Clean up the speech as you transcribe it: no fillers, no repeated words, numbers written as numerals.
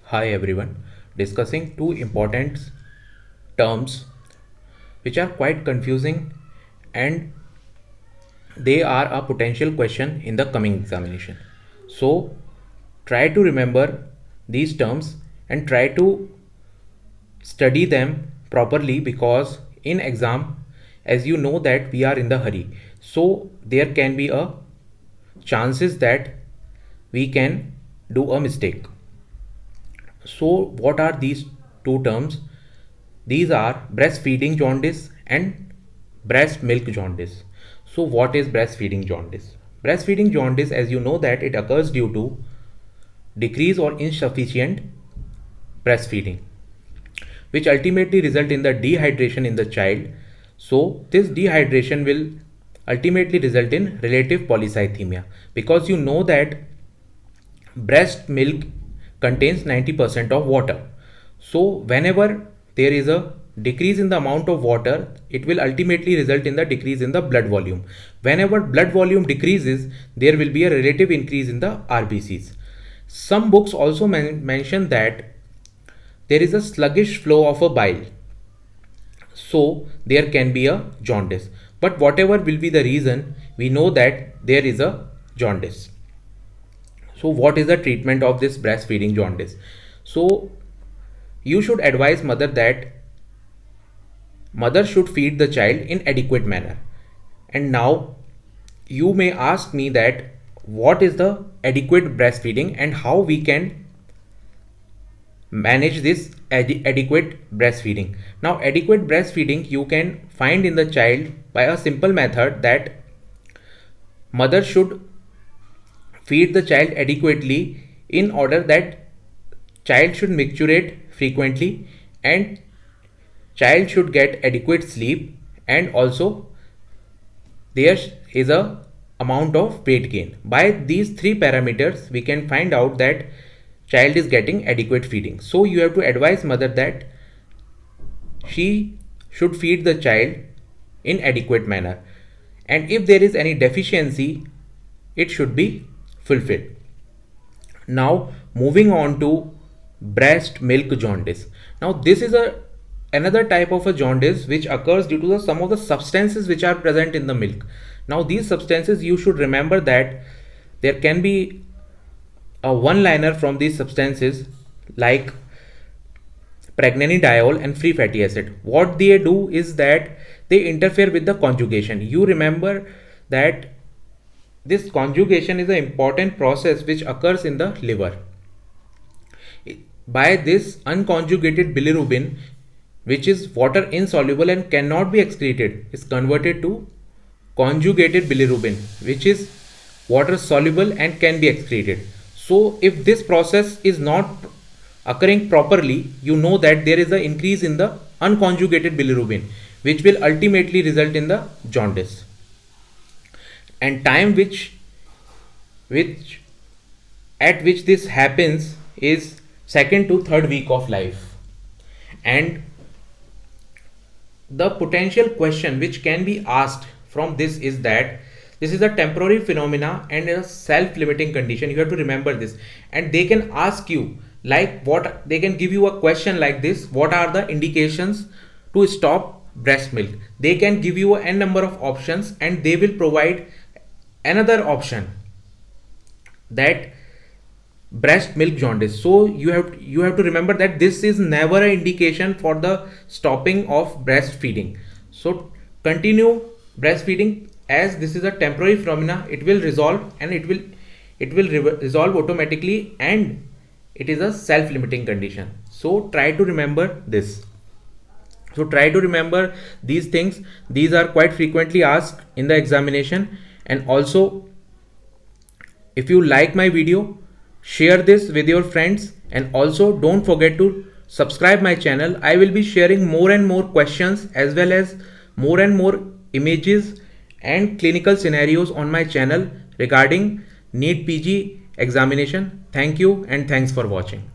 Hi everyone, discussing two important terms which are quite confusing and they are a potential question in the coming examination. So try to remember these terms and try to study them properly because in exam, as you know that we are in the hurry, so there can be a chances that we can do a mistake. So what are these two terms? These are breastfeeding jaundice and breast milk jaundice. So what is breastfeeding jaundice? Breastfeeding jaundice, as you know that it occurs due to decrease or insufficient breastfeeding, which ultimately result in the dehydration in the child. So this dehydration will ultimately result in relative polycythemia, because you know that breast milk contains 90% of water. So whenever there is a decrease in the amount of water, it will ultimately result in the decrease in the blood volume. Whenever blood volume decreases, there will be a relative increase in the RBCs. Some books also mention that there is a sluggish flow of a bile, so there can be a jaundice. But whatever will be the reason, we know that there is a jaundice. So what is the treatment of this breastfeeding jaundice? So you should advise mother that mother should feed the child in adequate manner. And now you may ask me that what is the adequate breastfeeding and how we can manage this adequate breastfeeding. Now adequate breastfeeding you can find in the child by a simple method that mother should feed the child adequately in order that child should micturate frequently and child should get adequate sleep, and also there is a amount of weight gain. By these three parameters we can find out that child is getting adequate feeding. So you have to advise mother that she should feed the child in adequate manner, and if there is any deficiency it should be fulfilled. Now moving on to breast milk jaundice. Now this is another type of a jaundice which occurs due to some of the substances which are present in the milk. Now these substances, you should remember that there can be a one liner from these substances like pregnanidiol and free fatty acid. What they do is that they interfere with the conjugation. You remember that this conjugation is an important process which occurs in the liver. By this, unconjugated bilirubin, which is water insoluble and cannot be excreted, is converted to conjugated bilirubin, which is water soluble and can be excreted. So if this process is not occurring properly, you know that there is an increase in the unconjugated bilirubin, which will ultimately result in the jaundice. And time at which this happens is second to third week of life. And the potential question which can be asked from this is that this is a temporary phenomena and a self-limiting condition. You have to remember this, and they can ask you like what they can give you a question like this: what are the indications to stop breast milk? They can give you n number of options and they will provide another option, that breast milk jaundice. So you have to remember that this is never an indication for the stopping of breastfeeding. So continue breastfeeding, as this is a temporary phenomena. It will resolve, and it will resolve automatically, and it is a self-limiting condition. So try to remember this. So try to remember these things. These are quite frequently asked in the examination. And also, if you like my video, share this with your friends, and also don't forget to subscribe my channel. I will be sharing more and more questions as well as more and more images and clinical scenarios on my channel regarding NEET PG examination. Thank you and thanks for watching.